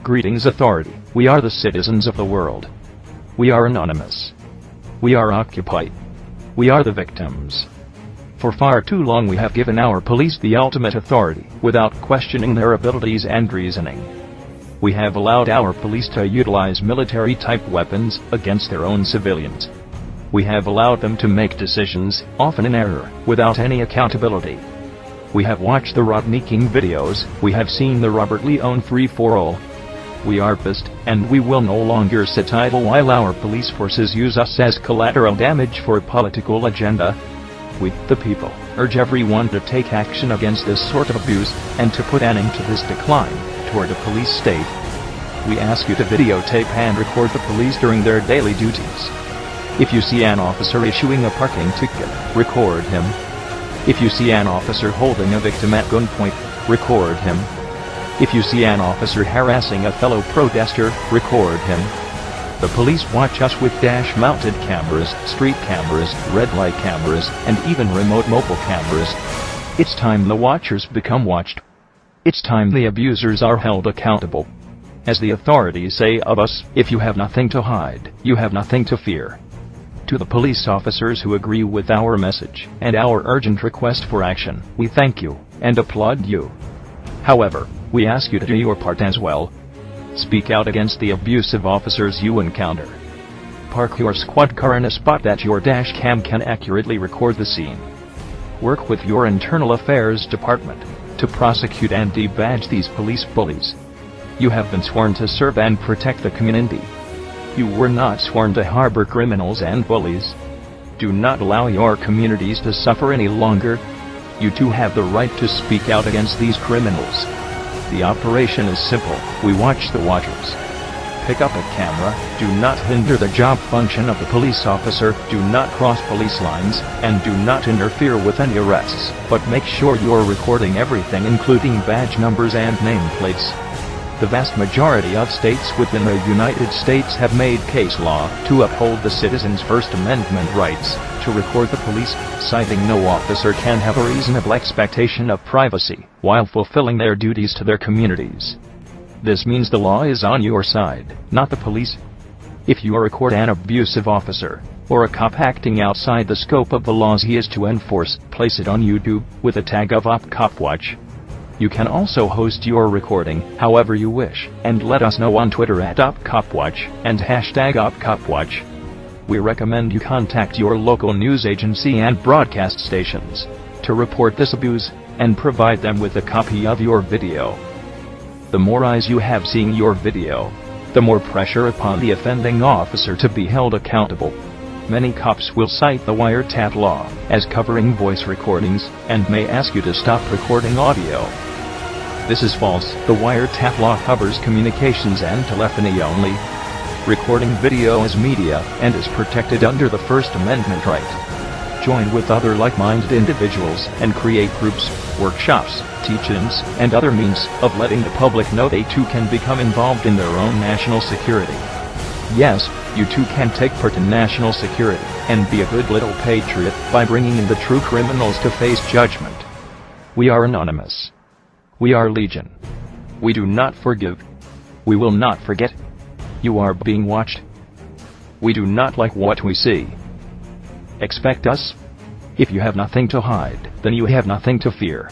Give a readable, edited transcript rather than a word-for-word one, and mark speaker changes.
Speaker 1: Greetings, authority. We are the citizens of the world. We are anonymous. We are Occupy. We are the victims. For far too long we have given our police the ultimate authority, without questioning their abilities and reasoning. We have allowed our police to utilize military-type weapons against their own civilians. We have allowed them to make decisions, often in error, without any accountability. We have watched the Rodney King videos, we have seen the Robert Leone free-for-all. We are pissed, and we will no longer sit idle while our police forces use us as collateral damage for a political agenda. We, the people, urge everyone to take action against this sort of abuse, and to put an end to this decline toward a police state. We ask you to videotape and record the police during their daily duties. If you see an officer issuing a parking ticket, record him. If you see an officer holding a victim at gunpoint, record him. If you see an officer harassing a fellow protester, record him. The police watch us with dash-mounted cameras, street cameras, red light cameras, and even remote mobile cameras. It's time the watchers become watched. It's time the abusers are held accountable. As the authorities say of us, if you have nothing to hide, you have nothing to fear. To the police officers who agree with our message, and our urgent request for action, we thank you, and applaud you. However, we ask you to do your part as well. Speak out against the abusive officers you encounter. Park your squad car in a spot that your dash cam can accurately record the scene. Work with your internal affairs department to prosecute and debadge these police bullies. You have been sworn to serve and protect the community. You were not sworn to harbor criminals and bullies. Do not allow your communities to suffer any longer. You too have the right to speak out against these criminals. The operation is simple. We watch the watchers. Pick up a camera, do not hinder the job function of the police officer, do not cross police lines, and do not interfere with any arrests, but make sure you're recording everything including badge numbers and nameplates. The vast majority of states within the United States have made case law to uphold the citizens' First Amendment rights to record the police, citing no officer can have a reasonable expectation of privacy while fulfilling their duties to their communities. This means the law is on your side, not the police. If you record an abusive officer, or a cop acting outside the scope of the laws he is to enforce, place it on YouTube with a tag of COPWATCH. You can also host your recording however you wish, and let us know on Twitter at COPWATCH and #COPWATCH. We recommend you contact your local news agency and broadcast stations to report this abuse, and provide them with a copy of your video. The more eyes you have seeing your video, the more pressure upon the offending officer to be held accountable. Many cops will cite the wiretap law as covering voice recordings, and may ask you to stop recording audio. This is false. The wiretap law covers communications and telephony only. Recording video is media, and is protected under the First Amendment right. Join with other like-minded individuals, and create groups, workshops, teach-ins, and other means of letting the public know they too can become involved in their own national security. Yes, you too can take part in national security, and be a good little patriot by bringing in the true criminals to face judgment. We are anonymous. We are legion. We do not forgive. We will not forget. You are being watched. We do not like what we see. Expect us. If you have nothing to hide, then you have nothing to fear.